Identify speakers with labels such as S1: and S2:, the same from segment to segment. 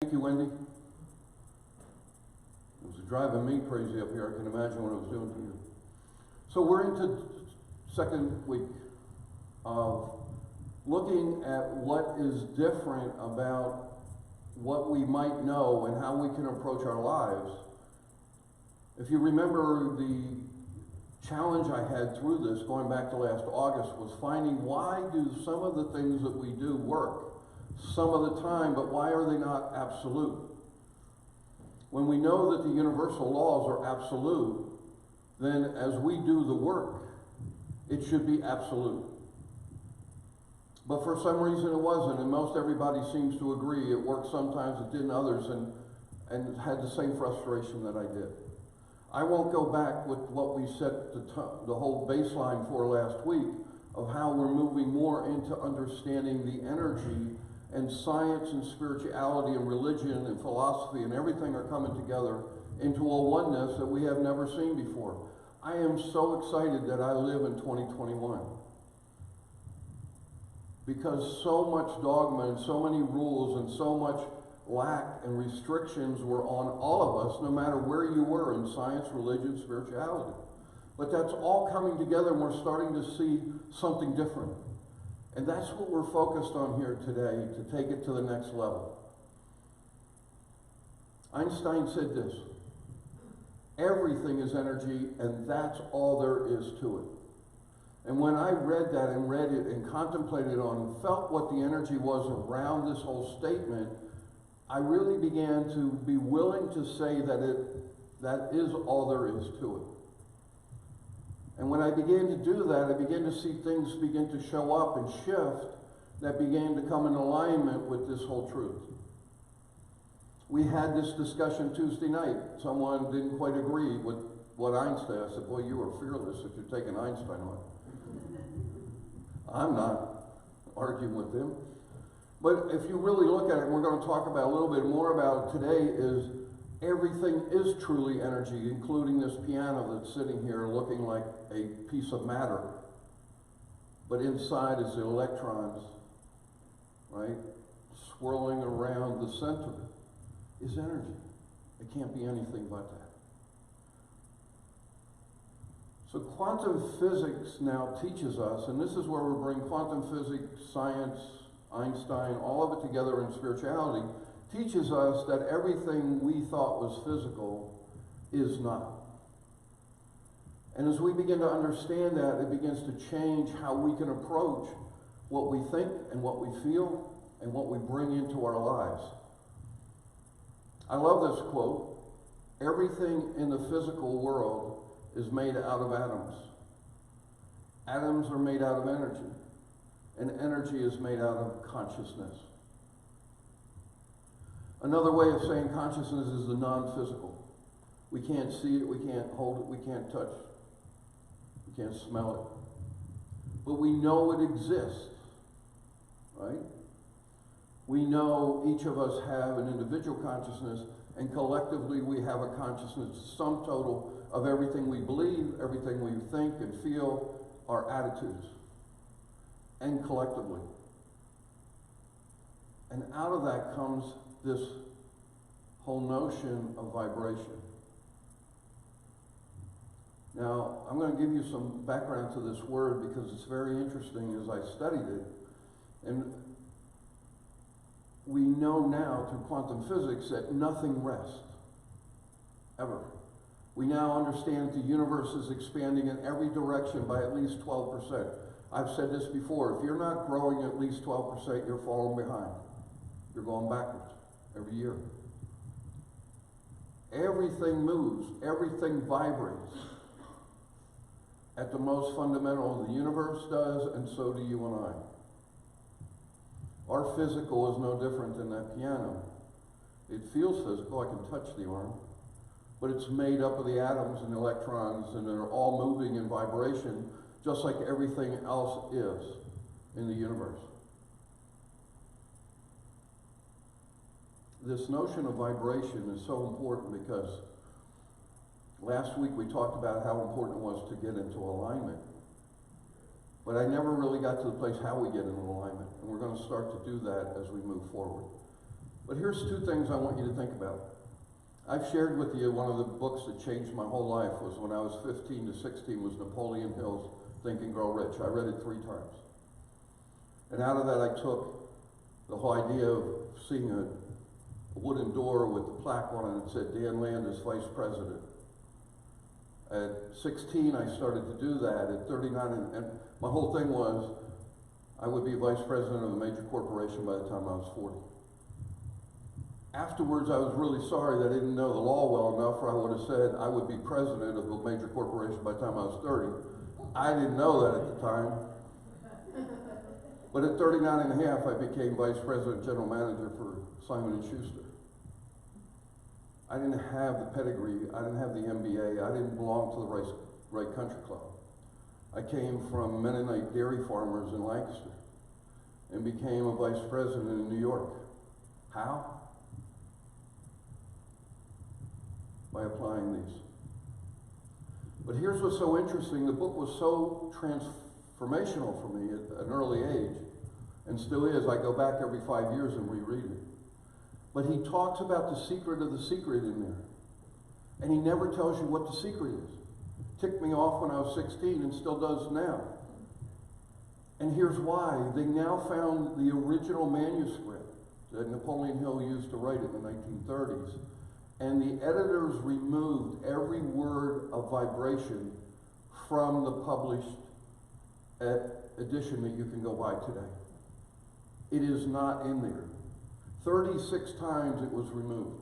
S1: Thank you, Wendy. It was driving me crazy up here. I can imagine what it was doing to you. So we're into second week of looking at what is different about what we might know and how we can approach our lives. If you remember, the challenge I had through this, going back to last August, was finding why do some of the things that we do work some of the time, but why are they not absolute? When we know that the universal laws are absolute, then as we do the work, it should be absolute. But for some reason it wasn't, and most everybody seems to agree. It worked sometimes, it didn't others, and had the same frustration that I did. I won't go back with what we set the whole baseline for last week of how we're moving more into understanding the energy, and science and spirituality and religion and philosophy and everything are coming together into a oneness that we have never seen before. I am so excited that I live in 2021. Because so much dogma and so many rules and so much lack and restrictions were on all of us, no matter where you were in science, religion, spirituality. But that's all coming together, and we're starting to see something different. And that's what we're focused on here today, to take it to the next level. Einstein said this: everything is energy, and that's all there is to it. And when I read that and read it and contemplated on and felt what the energy was around this whole statement, I really began to be willing to say that is all there is to it. And when I began to do that, I began to see things begin to show up and shift that began to come in alignment with this whole truth. We had this discussion Tuesday night. Someone didn't quite agree with what Einstein. I said, boy, you are fearless if you're taking Einstein on. I'm not arguing with him. But if you really look at it, and we're going to talk about a little bit more about it today, is everything is truly energy, including this piano that's sitting here looking like a piece of matter. But inside is the electrons, right? Swirling around the center is energy. It can't be anything but that. So quantum physics now teaches us, and this is where we bring quantum physics, science, Einstein, all of it together in spirituality, teaches us that everything we thought was physical is not. And as we begin to understand that, it begins to change how we can approach what we think and what we feel and what we bring into our lives. I love this quote: everything in the physical world is made out of atoms. Atoms are made out of energy, and energy is made out of consciousness. Another way of saying consciousness is the non-physical. We can't see it, we can't hold it, we can't touch it, we can't smell it. But we know it exists, right? We know each of us have an individual consciousness, and collectively we have a consciousness, sum total of everything we believe, everything we think and feel, our attitudes, and collectively. And out of that comes this whole notion of vibration. Now, I'm going to give you some background to this word because it's very interesting as I studied it. And we know now through quantum physics that nothing rests, ever. We now understand that the universe is expanding in every direction by at least 12%. I've said this before: if you're not growing at least 12%, you're falling behind. You're going backwards every year. Everything moves, everything vibrates. At the most fundamental, the universe does, and so do you and I. Our physical is no different than that piano. It feels physical, I can touch the arm, but it's made up of the atoms and electrons, and they're all moving in vibration, just like everything else is in the universe. This notion of vibration is so important because last week we talked about how important it was to get into alignment. But I never really got to the place how we get into alignment. And we're going to start to do that as we move forward. But here's two things I want you to think about. I've shared with you one of the books that changed my whole life was when I was 15 to 16 was Napoleon Hill's Think and Grow Rich. I read it 3 times. And out of that I took the whole idea of seeing a wooden door with the plaque on it that said Dan Landis, Vice President. At 16 I started to do that. At 39, and my whole thing was I would be Vice President of a major corporation by the time I was 40. Afterwards, I was really sorry that I didn't know the law well enough, or I would have said I would be president of a major corporation by the time I was 30. I didn't know that at the time. But at 39 and a half, I became vice president, general manager for Simon & Schuster. I didn't have the pedigree, I didn't have the MBA, I didn't belong to the right country club. I came from Mennonite dairy farmers in Lancaster and became a vice president in New York. How? By applying these. But here's what's so interesting. The book was so transformational for me at an early age, and still is. I go back every 5 years and reread it. But he talks about the secret of the secret in there. And he never tells you what the secret is. Ticked me off when I was 16 and still does now. And here's why. They now found the original manuscript that Napoleon Hill used to write in the 1930s. And the editors removed every word of vibration from the published edition that you can go buy today. It is not in there. 36 times it was removed.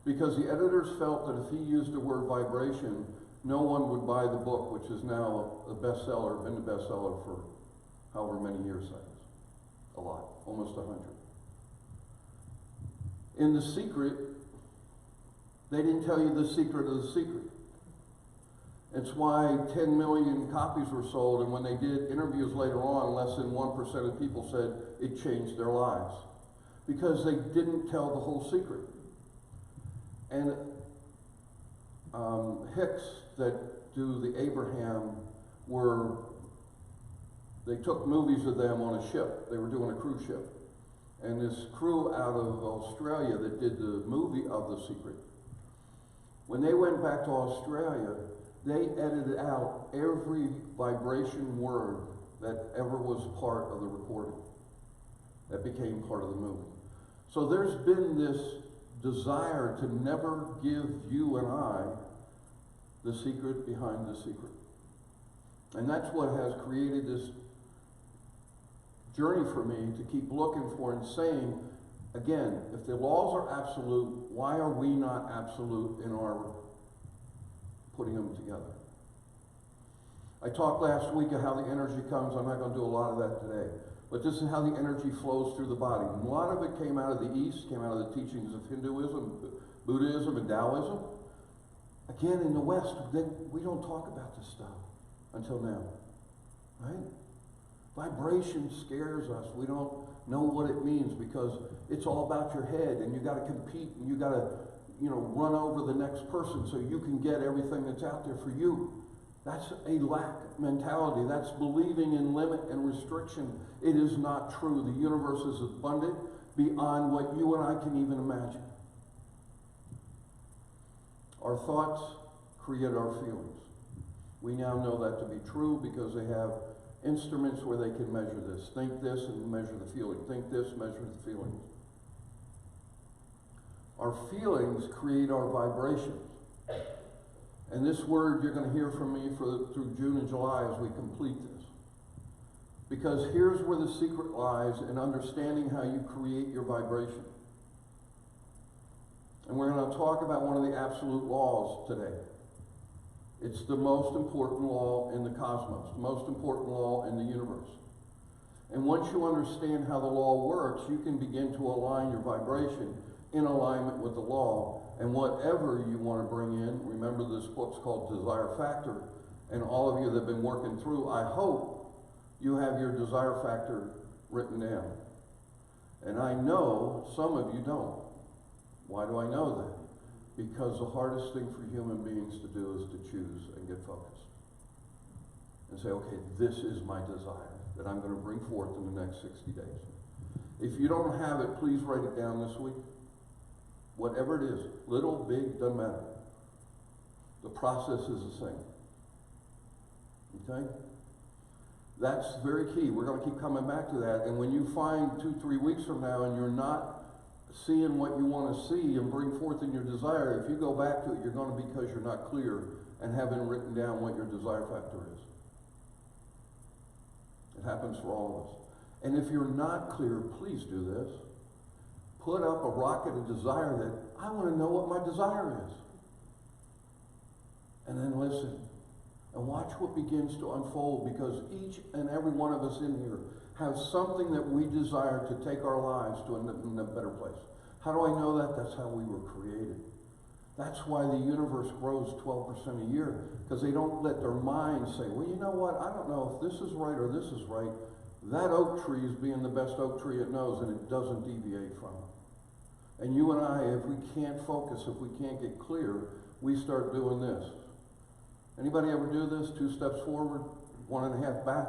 S1: Because the editors felt that if he used the word vibration, no one would buy the book, which is now a bestseller, been a bestseller for however many years that is. A lot, almost 100. In The Secret, they didn't tell you the secret of the secret. It's why 10 million copies were sold, and when they did interviews later on, less than 1% of people said it changed their lives. Because they didn't tell the whole secret. And Hicks that do the Abraham they took movies of them on a ship. They were doing a cruise ship. And this crew out of Australia that did the movie of The Secret, when they went back to Australia, they edited out every vibration word that ever was part of the recording. That became part of the movie. So there's been this desire to never give you and I the secret behind the secret. And that's what has created this journey for me to keep looking for and saying, again, if the laws are absolute, why are we not absolute in our putting them together? I talked last week of how the energy comes. I'm not going to do a lot of that today. But this is how the energy flows through the body. And a lot of it came out of the East, came out of the teachings of Hinduism, Buddhism, and Taoism. Again, in the West, we don't talk about this stuff until now, right? Vibration scares us. We don't know what it means because it's all about your head, and you got to compete, and you got to, run over the next person so you can get everything that's out there for you. That's a lack mentality. That's believing in limit and restriction. It is not true. The universe is abundant beyond what you and I can even imagine. Our thoughts create our feelings. We now know that to be true because they have instruments where they can measure this. Think this and measure the feeling. Think this, measure the feeling. Our feelings create our vibrations. And this word you're going to hear from me through June and July as we complete this. Because here's where the secret lies in understanding how you create your vibration. And we're going to talk about one of the absolute laws today. It's the most important law in the cosmos, the most important law in the universe. And once you understand how the law works, you can begin to align your vibration in alignment with the law. And whatever you want to bring in, remember this book's called Desire Factor, and all of you that have been working through, I hope you have your desire factor written down. And I know some of you don't. Why do I know that? Because the hardest thing for human beings to do is to choose and get focused. And say, okay, this is my desire that I'm going to bring forth in the next 60 days. If you don't have it, please write it down this week. Whatever it is, little, big, doesn't matter. The process is the same. Okay? That's very key. We're going to keep coming back to that. And when you find 2-3 weeks from now and you're not seeing what you want to see and bring forth in your desire, if you go back to it, you're going to be because you're not clear and haven't written down what your desire factor is. It happens for all of us. And if you're not clear, please do this. Put up a rocket of desire that I want to know what my desire is. And then listen and watch what begins to unfold, because each and every one of us in here have something that we desire to take our lives to a better place. How do I know that? That's how we were created. That's why the universe grows 12% a year, because they don't let their minds say, well, you know what? I don't know if this is right or this is right. That oak tree is being the best oak tree it knows, and it doesn't deviate from it. And you and I, if we can't focus, if we can't get clear, we start doing this. Anybody ever do this? 2 steps forward, 1.5 back?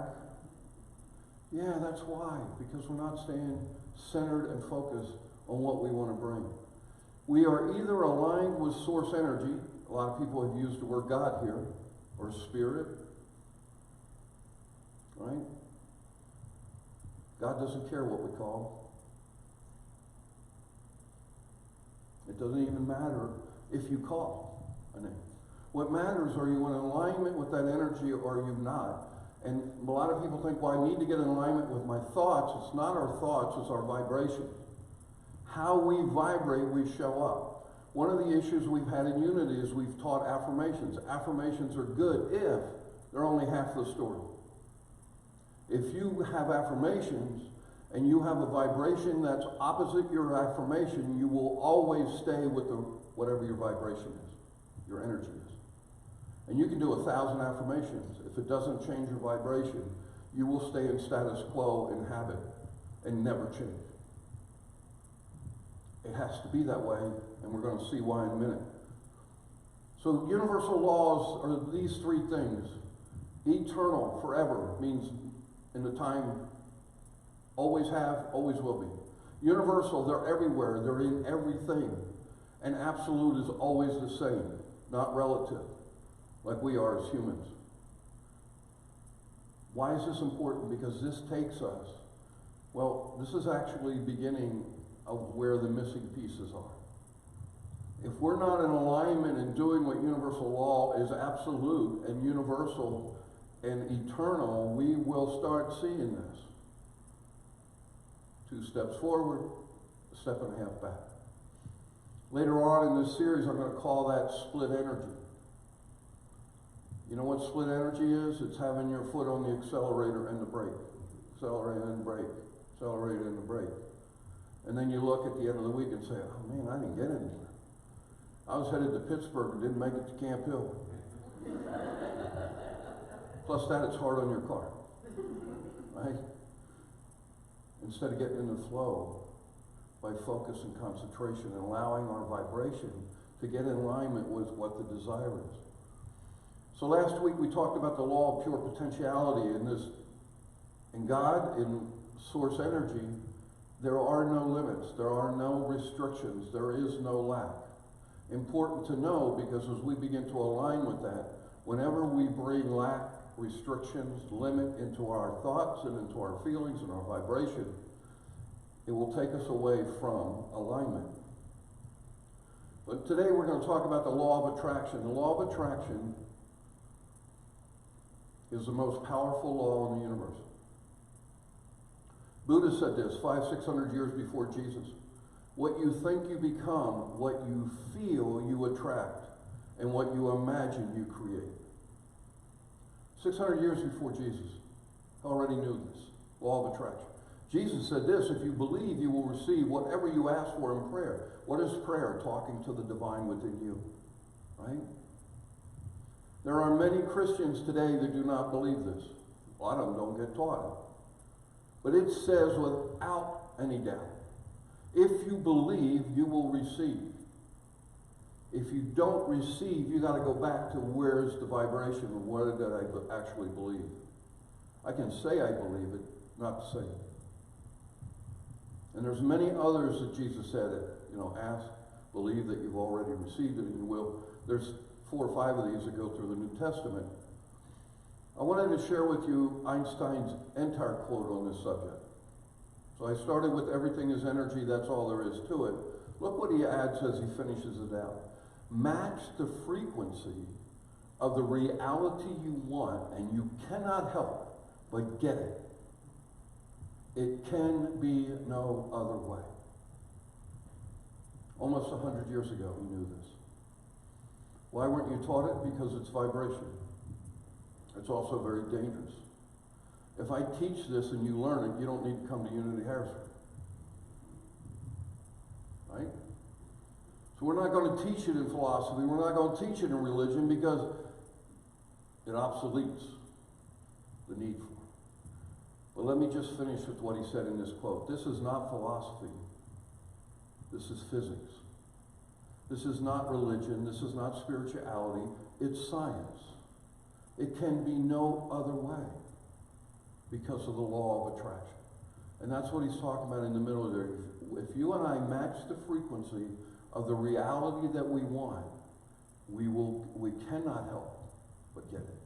S1: Yeah, that's why. Because we're not staying centered and focused on what we want to bring. We are either aligned with source energy. A lot of people have used the word God here, or spirit. Right? God doesn't care what we call. It doesn't even matter if you call a name. What matters, are you in alignment with that energy or are you not? And a lot of people think, well, I need to get in alignment with my thoughts. It's not our thoughts, it's our vibration. How we vibrate, we show up. One of the issues we've had in Unity is we've taught affirmations. Affirmations are good if they're only half the story. If you have affirmations and you have a vibration that's opposite your affirmation, you will always stay with whatever your vibration is, your energy is. And you can do 1,000 affirmations. If it doesn't change your vibration, you will stay in status quo and habit and never change. It has to be that way, and we're going to see why in a minute. So universal laws are these 3 things. Eternal, forever, means in the time, always have, always will be. Universal, they're everywhere, they're in everything. And absolute is always the same, not relative, like we are as humans. Why is this important? Because this takes us, well, this is actually beginning of where the missing pieces are. If we're not in alignment and doing what universal law is absolute and universal and eternal, we will start seeing this. 2 steps forward, 1.5 steps back. Later on in this series, I'm going to call that split energy. You know what split energy is? It's having your foot on the accelerator and the brake. Accelerator and brake. Accelerator and the brake. And then you look at the end of the week and say, oh man, I didn't get anywhere. I was headed to Pittsburgh and didn't make it to Camp Hill. Plus that, it's hard on your car. Right? Instead of getting in the flow by focus and concentration and allowing our vibration to get in alignment with what the desire is. So last week we talked about the law of pure potentiality in God, in source energy. There are no limits, there are no restrictions, there is no lack. Important to know, because as we begin to align with that, whenever we bring lack, restrictions, limit into our thoughts and into our feelings and our vibration, it will take us away from alignment. But today we're going to talk about the law of attraction. The law of attraction is the most powerful law in the universe. Buddha said this 500-600 years before Jesus. What you think you become, what you feel you attract, and what you imagine you create. 600 years before Jesus already knew this, law of attraction. Jesus said this, if you believe, you will receive whatever you ask for in prayer. What is prayer? Talking to the divine within you, right? There are many Christians today that do not believe this. A lot of them don't get taught it. But it says without any doubt, if you believe, you will receive. If you don't receive, you got to go back to where's the vibration of what did I actually believe. I can say I believe it, not to say it. And there's many others that Jesus said it. Ask, believe that you've already received it and you will. There's 4 or 5 of these that go through the New Testament. I wanted to share with you Einstein's entire quote on this subject. So I started with everything is energy, that's all there is to it. Look what he adds as he finishes it out. Match the frequency of the reality you want, and you cannot help but get it. It can be no other way. Almost 100 years ago, he knew this. Why weren't you taught it? Because it's vibration. It's also very dangerous. If I teach this and you learn it, you don't need to come to Unity Harrisburg. Right? So we're not going to teach it in philosophy. We're not going to teach it in religion because it obsoletes the need for it. But let me just finish with what he said in this quote. This is not philosophy. This is physics. This is not religion. This is not spirituality. It's science. It can be no other way because of the law of attraction. And that's what he's talking about in the middle of there. If you and I match the frequency of the reality that we want, we cannot help but get it.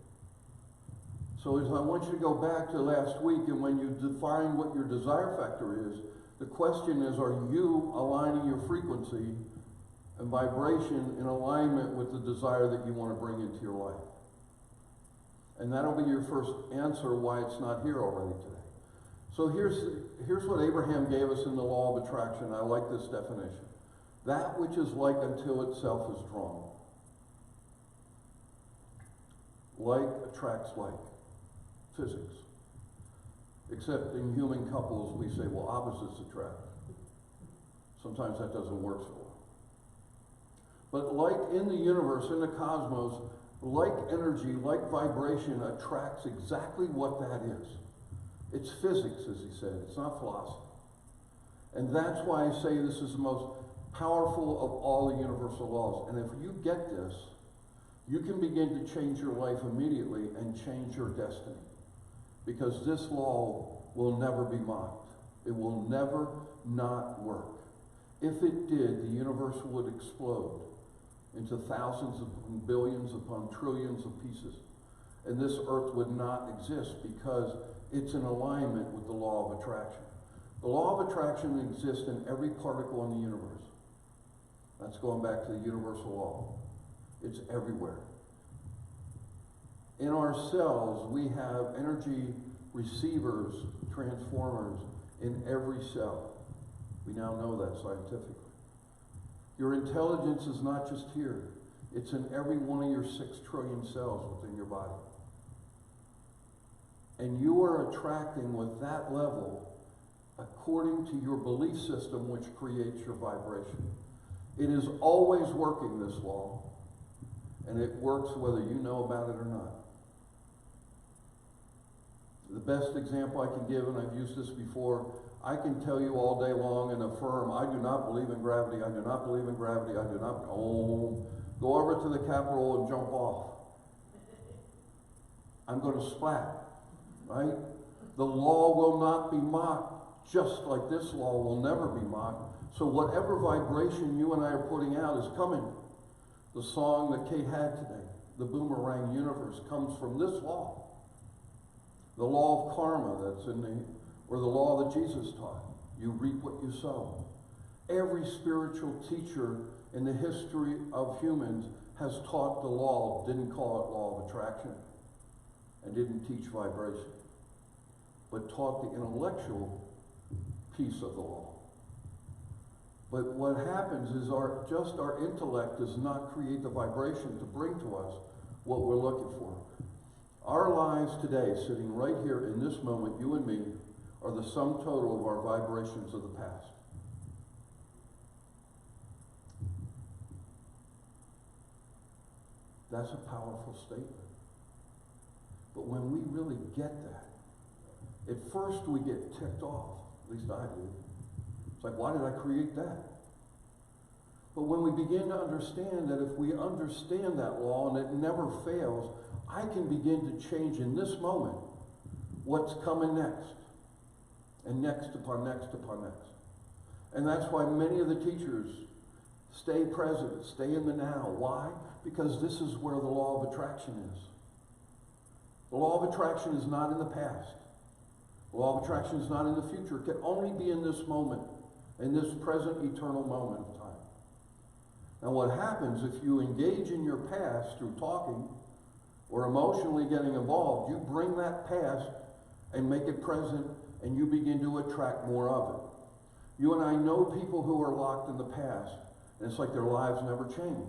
S1: So as I want you to go back to last week, and when you define what your desire factor is, the question is, are you aligning your frequency and vibration in alignment with the desire that you want to bring into your life? And that'll be your first answer why it's not here already today. So here's what Abraham gave us in the law of attraction. I like this definition. That which is like until itself is drawn. Like attracts like. Physics. Except in human couples, we say, well, opposites attract. Sometimes that doesn't work so well. But like in the universe, in the cosmos, like energy, like vibration attracts exactly what that is. It's physics, as he said. It's not philosophy. And that's why I say this is the most powerful of all the universal laws. And if you get this, you can begin to change your life immediately and change your destiny. Because this law will never be mocked. It will never not work. If it did, the universe would explode into thousands of billions upon trillions of pieces. And this earth would not exist because it's in alignment with the law of attraction. The law of attraction exists in every particle in the universe. That's going back to the universal law. It's everywhere. In our cells, we have energy receivers, transformers in every cell. We now know that scientifically. Your intelligence is not just here. It's in every one of your 6 trillion cells within your body. And you are attracting with that level according to your belief system, which creates your vibration. It is always working, this law. And it works whether you know about it or not. The best example I can give, and I've used this before, I can tell you all day long and affirm, I do not believe in gravity, I do not believe in gravity, I do not, go over to the Capitol and jump off. I'm going to splat, right? The law will not be mocked, just like this law will never be mocked. So whatever vibration you and I are putting out is coming. The song that Kate had today, the Boomerang Universe, comes from this law. The law of karma that's in or the law that Jesus taught. You reap what you sow. Every spiritual teacher in the history of humans has taught the law, didn't call it law of attraction, and didn't teach vibration, but taught the intellectual piece of the law. But what happens is our intellect does not create the vibration to bring to us what we're looking for. Our lives today, sitting right here in this moment, you and me, are the sum total of our vibrations of the past. That's a powerful statement. But when we really get that, at first we get ticked off. At least I do. It's like, why did I create that? But when we begin to understand that if we understand that law and it never fails, I can begin to change in this moment what's coming next. And next upon next upon next. And that's why many of the teachers Stay present. Stay in the now. Why? Because this is where the law of attraction is. The law of attraction is not in the past. The law of attraction is not in the future. It can only be in this moment, in this present eternal moment of time. Now what happens if you engage in your past through talking or emotionally getting involved, you bring that past and make it present, and you begin to attract more of it. You and I know people who are locked in the past, and it's like their lives never change.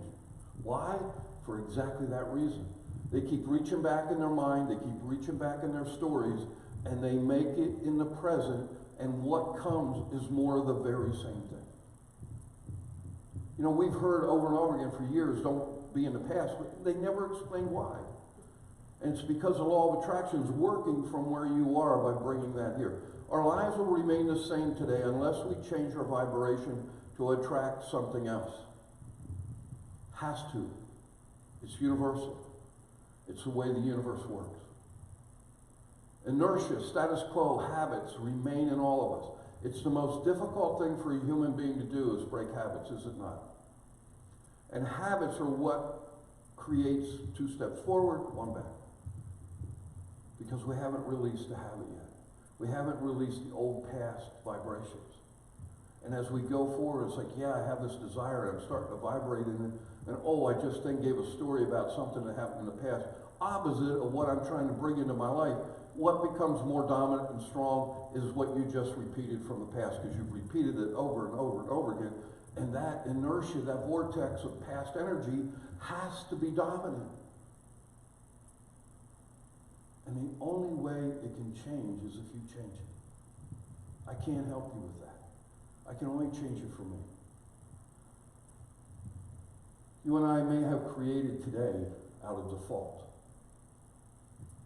S1: Why? For exactly that reason. They keep reaching back in their mind, they keep reaching back in their stories, and they make it in the present, and what comes is more of the very same thing. You know, we've heard over and over again for years, don't be in the past, but they never explain why. And it's because the law of attraction is working from where you are by bringing that here. Our lives will remain the same today unless we change our vibration to attract something else. Has to. It's universal. It's the way the universe works. Inertia, status quo, habits remain in all of us. It's the most difficult thing for a human being to do is break habits, is it not? And habits are what creates 2 steps forward, 1 back. Because we haven't released the habit yet. We haven't released the old past vibrations. And as we go forward, it's like, yeah, I have this desire, and I'm starting to vibrate in it, and oh, I just then gave a story about something that happened in the past, opposite of what I'm trying to bring into my life. What becomes more dominant and strong is what you just repeated from the past, because you've repeated it over and over and over again. And that inertia, that vortex of past energy has to be dominant. And the only way it can change is if you change it. I can't help you with that. I can only change it for me. You and I may have created today out of default.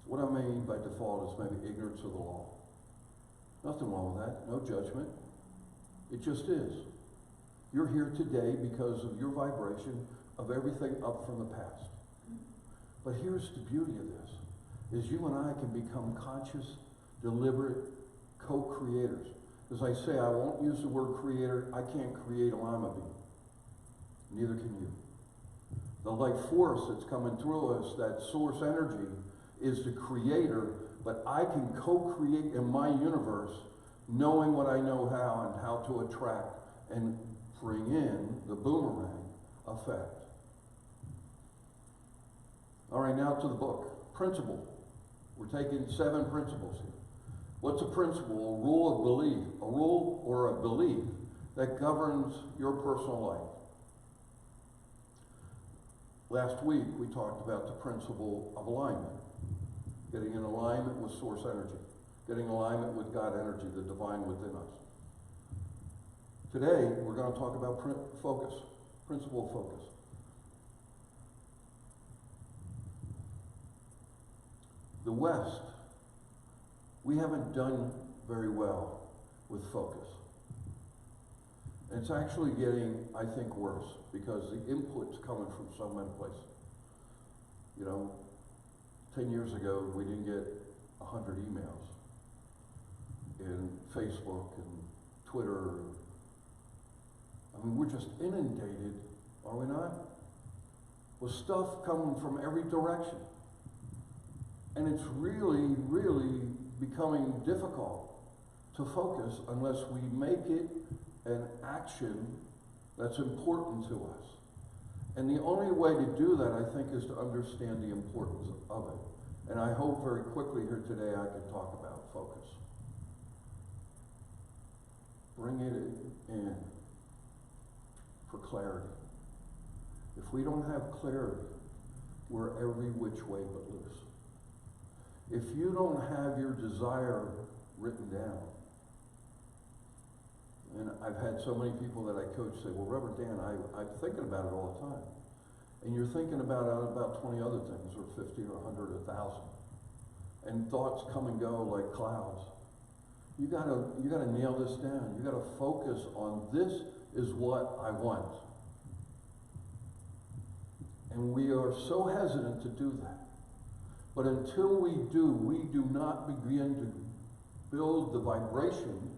S1: What I mean by default is maybe ignorance of the law. Nothing wrong with that. No judgment. It just is. You're here today because of your vibration of everything up from the past. But here's the beauty of this, is you and I can become conscious, deliberate co-creators. As I say, I won't use the word creator. I can't create a lima bean. Neither can you. The life force that's coming through us, that source energy, is the creator, but I can co-create in my universe, knowing what I know how and how to attract and bring in the boomerang effect. All right, now to the book. Principle. We're taking 7 principles here. What's a principle? A rule of belief. A rule or a belief that governs your personal life. Last week, we talked about the principle of alignment. Getting in alignment with source energy. Getting alignment with God energy, the divine within us. Today, we're going to talk about focus. Principle of focus. The West, we haven't done very well with focus. And it's actually getting, I think, worse because the input's coming from so many places. You know, 10 years ago, we didn't get 100 emails in Facebook and Twitter. I mean, we're just inundated, are we not? With stuff coming from every direction. And it's really, really becoming difficult to focus unless we make it an action that's important to us. And the only way to do that, I think, is to understand the importance of it. And I hope very quickly here today I can talk about focus. Bring it in for clarity. If we don't have clarity, we're every which way but loose. If you don't have your desire written down, and I've had so many people that I coach say, well, Reverend Dan, I'm thinking about it all the time. And you're thinking about it about 20 other things, or 50 or 100 or 1,000. And thoughts come and go like clouds. You gotta nail this down. You gotta focus on this is what I want. And we are so hesitant to do that. But until we do not begin to build the vibration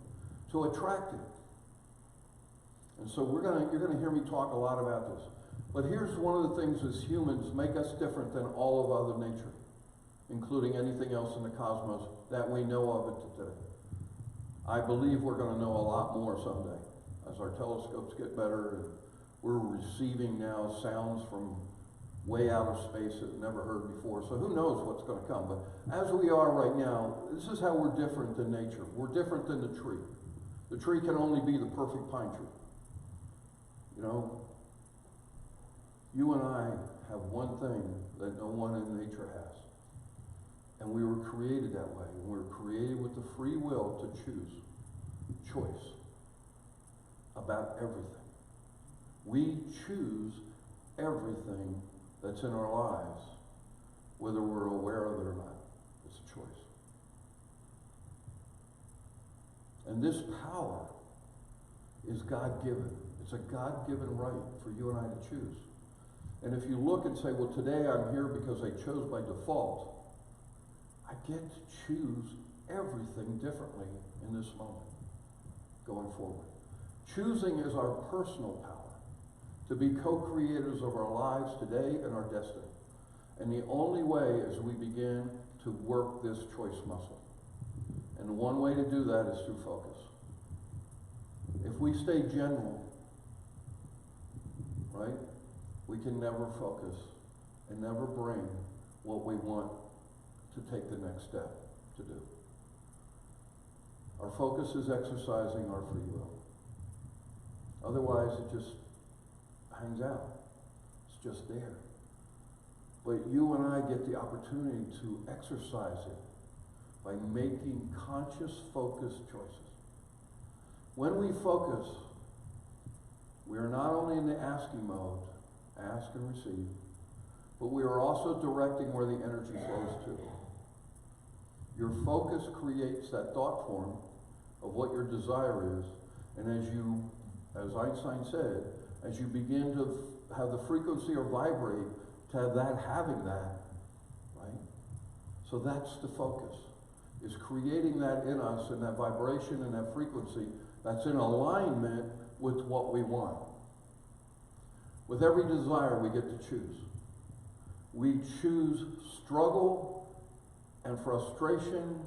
S1: to attract it. And so you're gonna hear me talk a lot about this. But here's one of the things as humans make us different than all of other nature, including anything else in the cosmos that we know of it today. I believe we're gonna know a lot more someday as our telescopes get better and we're receiving now sounds from way out of space that we've never heard before. So who knows what's gonna come. But as we are right now, this is how we're different than nature. We're different than the tree. The tree can only be the perfect pine tree. You know, you and I have one thing that no one in nature has. And we were created that way. And we were created with the free will to choose. Choice. About everything. We choose everything that's in our lives, whether we're aware of it or not. It's a choice. And this power is God-given. It's a God-given right for you and I to choose. And if you look and say, well, today I'm here because I chose by default, I get to choose everything differently in this moment, going forward. Choosing is our personal power to be co-creators of our lives today and our destiny. And the only way is we begin to work this choice muscle. And one way to do that is through focus. If we stay general, right, we can never focus and never bring what we want to take the next step to do. Our focus is exercising our free will. Otherwise, it just hangs out. It's just there. But you and I get the opportunity to exercise it by making conscious, focused choices. When we focus, we are not only in the asking mode, ask and receive, but we are also directing where the energy flows to. Your focus creates that thought form of what your desire is, and as Einstein said, as you begin to have the frequency or vibrate, to have that having that, right? So that's the focus, is creating that in us, and that vibration and that frequency that's in alignment with what we want. With every desire, we get to choose. We choose struggle and frustration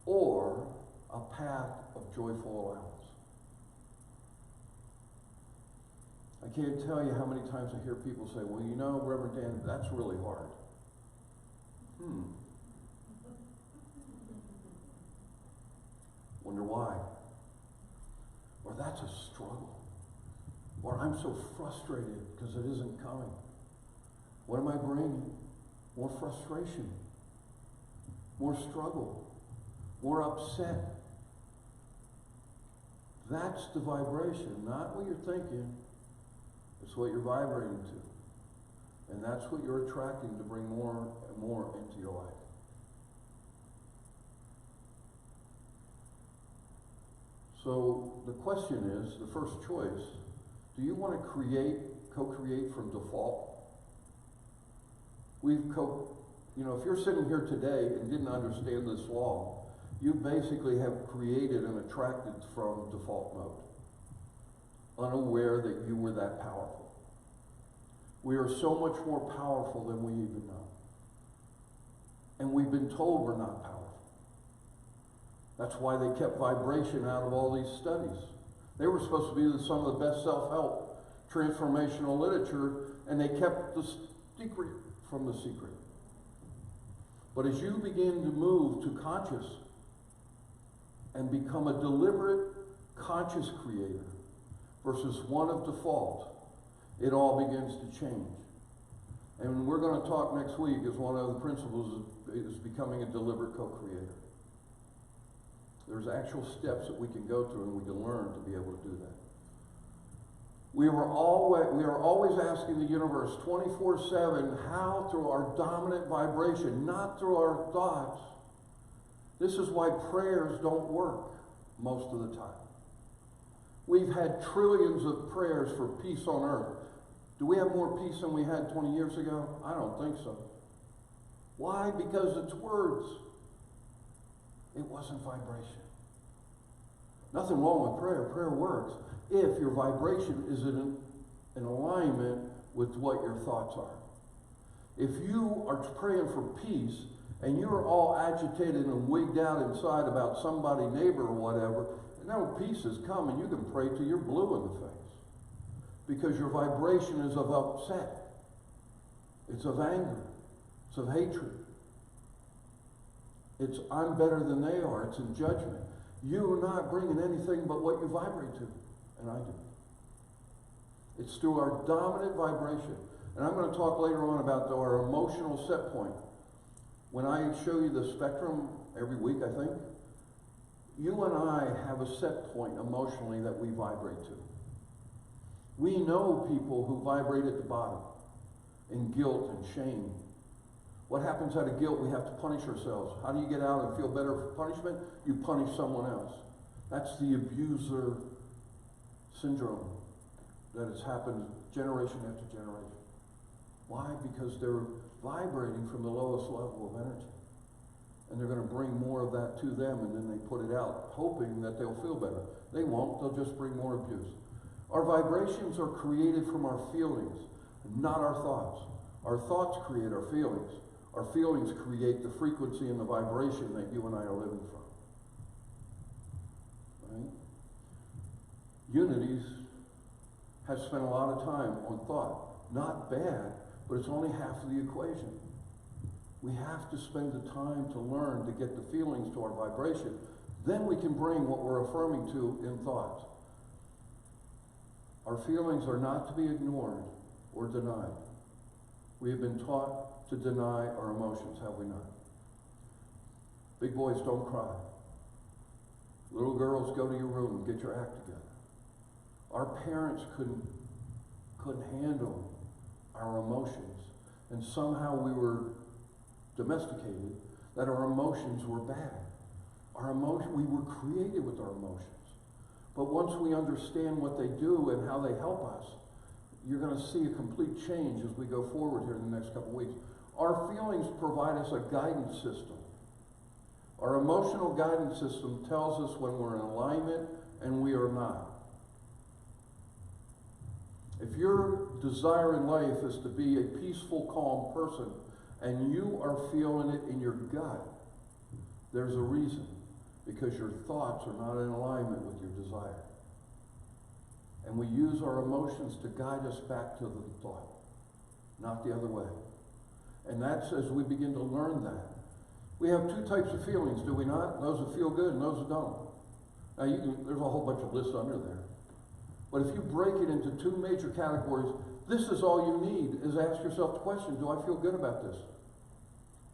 S1: or a path of joyful allowance. I can't tell you how many times I hear people say, well, you know, Reverend Dan, that's really hard. Wonder why? Or that's a struggle. Or I'm so frustrated because it isn't coming. What am I bringing? More frustration, more struggle, more upset. That's the vibration, not what you're thinking. It's what you're vibrating to. And that's what you're attracting to bring more and more into your life. So the question is, the first choice, do you want to co-create from default? If you're sitting here today and didn't understand this law, you basically have created and attracted from default mode, unaware that you were that powerful. We are so much more powerful than we even know. And we've been told we're not powerful. That's why they kept vibration out of all these studies. They were supposed to be some of the best self-help transformational literature, and they kept the secret from the secret. But as you begin to move to conscious and become a deliberate, conscious creator versus one of default, it all begins to change. And we're going to talk next week as one of the principles is becoming a deliberate co-creator. There's actual steps that we can go through and we can learn to be able to do that. We are always asking the universe 24/7 how through our dominant vibration, not through our thoughts. This is why prayers don't work most of the time. We've had trillions of prayers for peace on earth. Do we have more peace than we had 20 years ago? I don't think so. Why? Because it's words. It wasn't vibration. Nothing wrong with prayer. Prayer works if your vibration is in alignment with what your thoughts are. If you are praying for peace and you're all agitated and wigged out inside about somebody, neighbor or whatever, now peace is coming. You can pray till you're blue in the face because your vibration is of upset. It's of anger. It's of hatred. It's I'm better than they are. It's in judgment. You're not bringing anything but what you vibrate to, and I do. It's through our dominant vibration. And I'm going to talk later on about our emotional set point. When I show you the spectrum every week, I think, you and I have a set point emotionally that we vibrate to. We know people who vibrate at the bottom in guilt and shame. What happens out of guilt? We have to punish ourselves. How do you get out and feel better for punishment? You punish someone else. That's the abuser syndrome that has happened generation after generation. Why? Because they're vibrating from the lowest level of energy. And they're going to bring more of that to them, and then they put it out, hoping that they'll feel better. They won't. They'll just bring more abuse. Our vibrations are created from our feelings, not our thoughts. Our thoughts create our feelings. Our feelings create the frequency and the vibration that you and I are living from. Right? Unities has spent a lot of time on thought. Not bad, but it's only half of the equation. We have to spend the time to learn to get the feelings to our vibration. Then we can bring what we're affirming to in thoughts. Our feelings are not to be ignored or denied. We have been taught to deny our emotions, have we not? Big boys don't cry. Little girls, go to your room and get your act together. Our parents couldn't handle our emotions, and somehow we were domesticated that our emotions were bad. We were created with our emotions. But once we understand what they do and how they help us, you're going to see a complete change as we go forward here in the next couple of weeks. Our feelings provide us a guidance system. Our emotional guidance system tells us when we're in alignment and we are not. If your desire in life is to be a peaceful, calm person, and you are feeling it in your gut, there's a reason. Because your thoughts are not in alignment with your desire. And we use our emotions to guide us back to the thought, not the other way. And that's as we begin to learn that. We have two types of feelings, do we not? Those that feel good and those that don't. Now, there's a whole bunch of lists under there. But if you break it into two major categories, this is all you need, is ask yourself the question, do I feel good about this?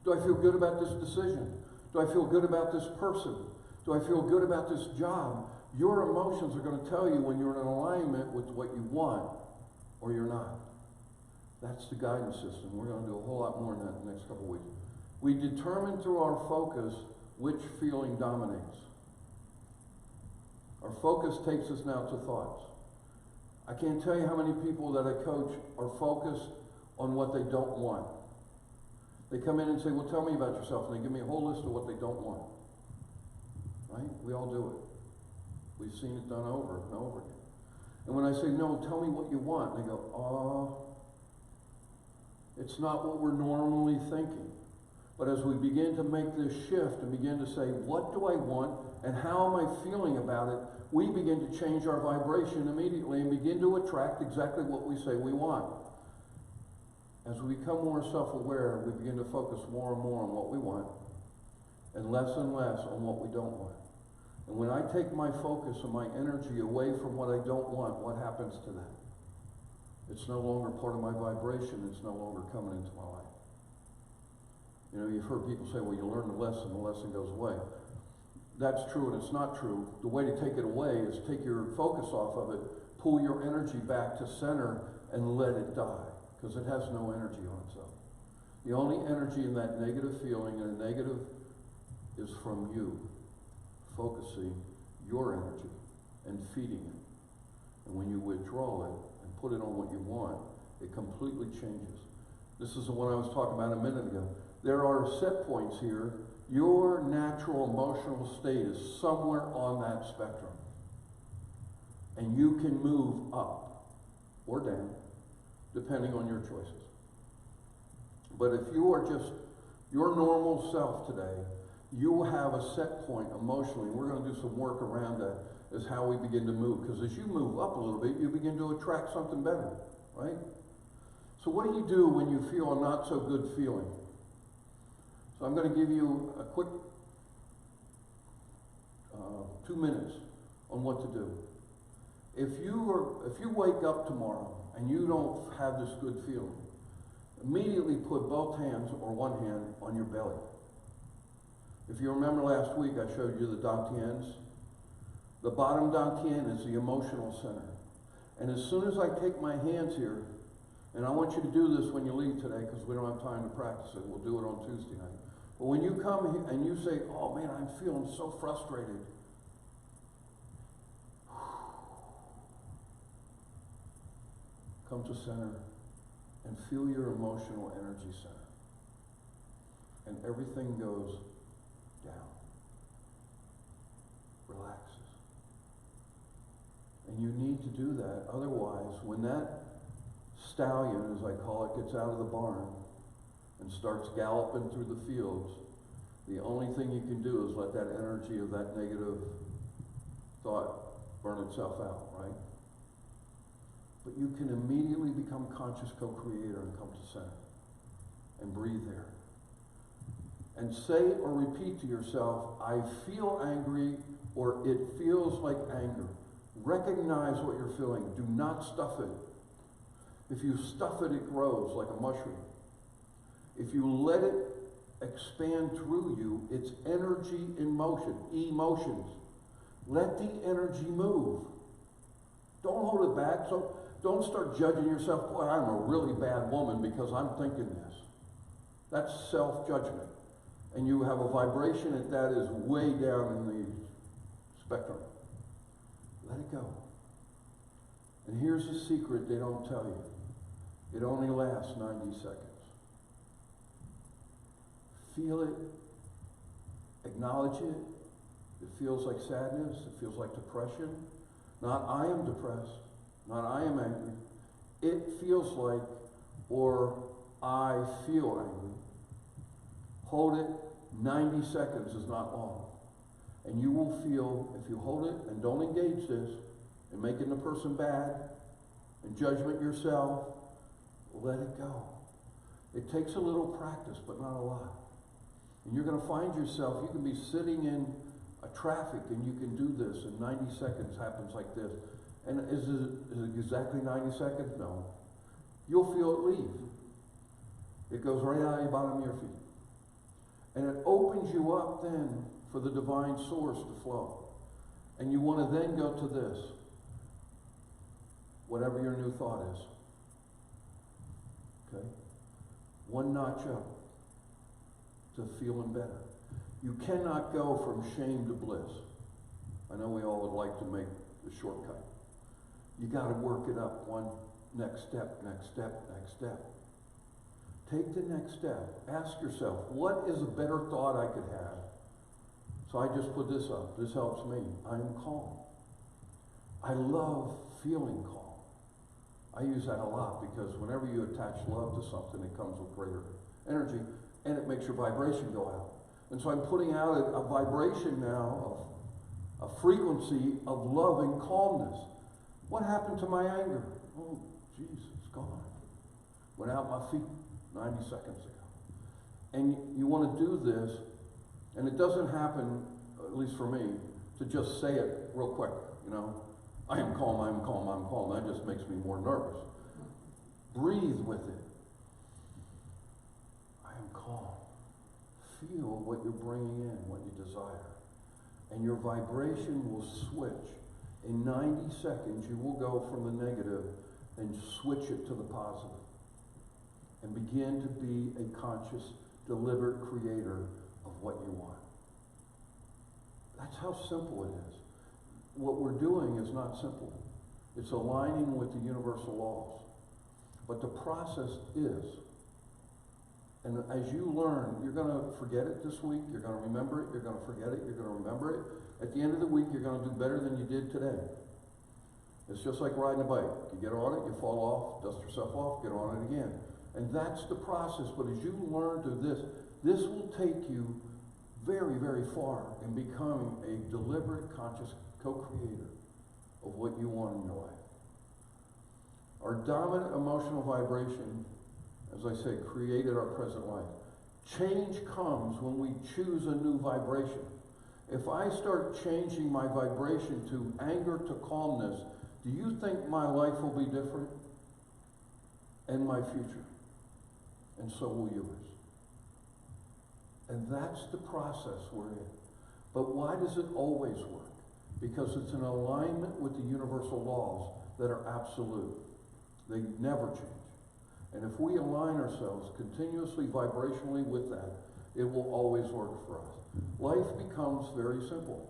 S1: Do I feel good about this decision? Do I feel good about this person? Do I feel good about this job? Your emotions are going to tell you when you're in alignment with what you want or you're not. That's the guidance system. We're going to do a whole lot more in that in the next couple of weeks. We determine through our focus which feeling dominates. Our focus takes us now to thoughts. I can't tell you how many people that I coach are focused on what they don't want. They come in and say, well, tell me about yourself. And they give me a whole list of what they don't want. Right? We all do it. We've seen it done over and over again. And when I say, no, tell me what you want, they go, it's not what we're normally thinking. But as we begin to make this shift and begin to say, what do I want and how am I feeling about it, we begin to change our vibration immediately and begin to attract exactly what we say we want. As we become more self-aware, we begin to focus more and more on what we want and less on what we don't want. And when I take my focus and my energy away from what I don't want, what happens to that? It's no longer part of my vibration. It's no longer coming into my life. You know, you've heard people say, well, you learn the lesson goes away. That's true and it's not true. The way to take it away is take your focus off of it, pull your energy back to center, and let it die, because it has no energy on itself. The only energy in that negative feeling and a negative is from you focusing your energy and feeding it. And when you withdraw it and put it on what you want, it completely changes. This is the one I was talking about a minute ago. There are set points here. Your natural emotional state is somewhere on that spectrum. And you can move up or down, depending on your choices. But if you are just your normal self today, you will have a set point emotionally. We're going to do some work around that as how we begin to move. Because as you move up a little bit, you begin to attract something better, right? So what do you do when you feel a not so good feeling? So I'm going to give you a quick 2 minutes on what to do. If you wake up tomorrow and you don't have this good feeling, immediately put both hands or one hand on your belly. If you remember last week, I showed you the dantians. The bottom dantian is the emotional center. And as soon as I take my hands here, and I want you to do this when you leave today because we don't have time to practice it. We'll do it on Tuesday night. But when you come here and you say, oh man, I'm feeling so frustrated. Come to center and feel your emotional energy center. And everything goes down. Relaxes. And you need to do that. Otherwise, when that stallion, as I call it, gets out of the barn and starts galloping through the fields, the only thing you can do is let that energy of that negative thought burn itself out, right? But you can immediately become conscious co-creator and come to center and breathe there. And say or repeat to yourself, I feel angry, or it feels like anger. Recognize what you're feeling. Do not stuff it. If you stuff it, it grows like a mushroom. If you let it expand through you, it's energy in motion, emotions. Let the energy move. Don't hold it back. So don't start judging yourself. Boy, I'm a really bad woman because I'm thinking this. That's self-judgment. And you have a vibration that is way down in the spectrum. Let it go. And here's the secret they don't tell you. It only lasts 90 seconds. Feel it. Acknowledge it. It feels like sadness. It feels like depression. Not I am depressed. Not I am angry. It feels like, or I feel angry. Hold it. 90 seconds is not long. And you will feel, if you hold it and don't engage this, and making the person bad, and judgment yourself, let it go. It takes a little practice, but not a lot. And you're going to find yourself, you can be sitting in a traffic and you can do this, and 90 seconds happens like this. And is it exactly 90 seconds? No. You'll feel it leave. It goes right out of the bottom of your feet. And it opens you up then for the divine source to flow. And you want to then go to this. Whatever your new thought is. Okay? One notch up to feeling better. You cannot go from shame to bliss. I know we all would like to make the shortcut. You got to work it up one next step, next step, next step. Take the next step. Ask yourself, what is a better thought I could have? So I just put this up. This helps me. I am calm. I love feeling calm. I use that a lot because whenever you attach love to something, it comes with greater energy and it makes your vibration go out. And so I'm putting out a vibration now of a frequency of love and calmness. What happened to my anger? Oh, geez, it's gone. Went out my feet 90 seconds ago. And you want to do this, and it doesn't happen, at least for me, to just say it real quick, you know. I am calm, I am calm, I'm calm. That just makes me more nervous. Breathe with it. I am calm. Feel what you're bringing in, what you desire. And your vibration will switch. In 90 seconds, you will go from the negative and switch it to the positive. And begin to be a conscious, deliberate creator of what you want. That's how simple it is. What we're doing is not simple. It's aligning with the universal laws. But the process is. And as you learn, you're going to forget it this week, you're going to remember it, you're going to forget it, you're going to remember it. At the end of the week, you're going to do better than you did today. It's just like riding a bike. You get on it, you fall off, dust yourself off, get on it again. And that's the process. But as you learn to this will take you very, very far in becoming a deliberate, conscious co-creator of what you want in your life. Our dominant emotional vibration, as I say, created our present life. Change comes when we choose a new vibration. If I start changing my vibration to anger to calmness, do you think my life will be different? And my future? And so will yours. And that's the process we're in. But why does it always work? Because it's in alignment with the universal laws that are absolute. They never change. And if we align ourselves continuously vibrationally with that, it will always work for us. Life becomes very simple,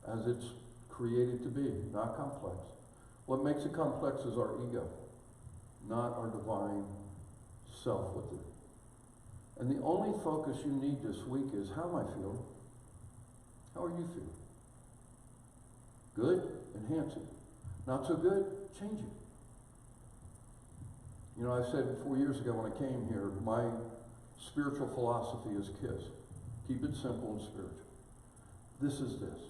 S1: as it's created to be, not complex. What makes it complex is our ego, not our divine self with it. And the only focus you need this week is, how am I feeling? How are you feeling? Good? Enhance it. Not so good? Change it. You know, I said 4 years ago when I came here, my spiritual philosophy is KISS. Keep it simple and spiritual. This is this.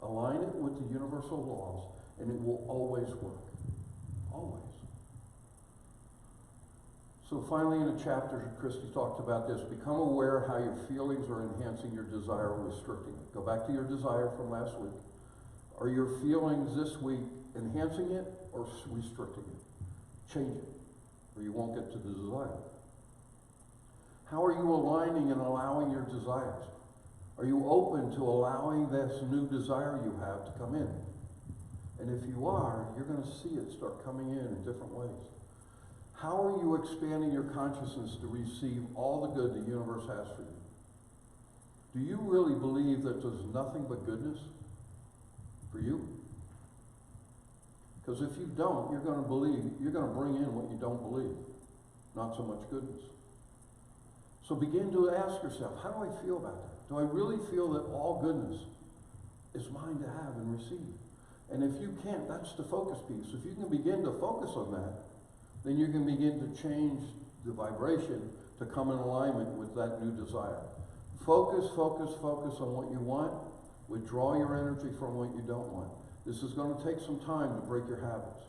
S1: Align it with the universal laws, and it will always work. Always. So finally in the chapter, Christy talked about this. Become aware how your feelings are enhancing your desire or restricting it. Go back to your desire from last week. Are your feelings this week enhancing it or restricting it? Change it, or you won't get to the desire. How are you aligning and allowing your desires? Are you open to allowing this new desire you have to come in? And if you are, you're going to see it start coming in different ways. How are you expanding your consciousness to receive all the good the universe has for you? Do you really believe that there's nothing but goodness for you? Because if you don't, you're going to bring in what you don't believe, not so much goodness. So begin to ask yourself, how do I feel about that? Do I really feel that all goodness is mine to have and receive? And if you can't, that's the focus piece. If you can begin to focus on that, then you can begin to change the vibration to come in alignment with that new desire. Focus, focus, focus on what you want. Withdraw your energy from what you don't want. This is going to take some time to break your habits.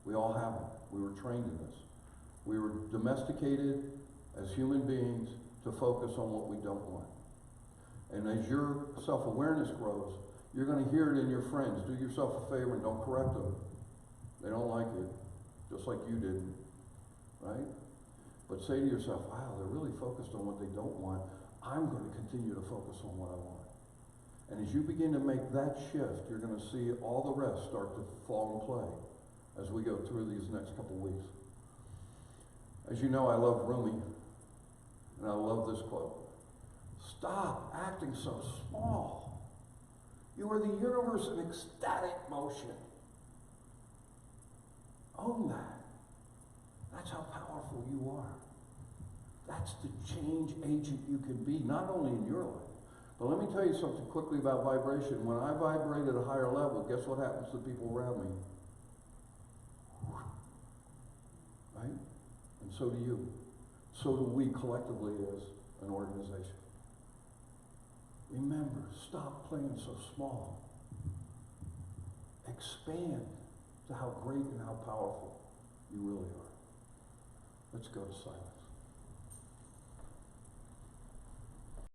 S1: We all have them. We were trained in this. We were domesticated as human beings to focus on what we don't want. And as your self-awareness grows, you're going to hear it in your friends. Do yourself a favor and don't correct them. They don't like it, just like you didn't, right? But say to yourself, wow, they're really focused on what they don't want. I'm going to continue to focus on what I want. And as you begin to make that shift, you're going to see all the rest start to fall in play as we go through these next couple weeks. As you know, I love Rumi, and I love this quote. Stop acting so small. You are the universe in ecstatic motion. Own that. That's how powerful you are. That's the change agent you can be, not only in your life. But let me tell you something quickly about vibration. When I vibrate at a higher level, guess what happens to people around me? Right? And so do you. So do we collectively as an organization. Remember, stop playing so small. Expand to how great and how powerful you really are. Let's go to silence.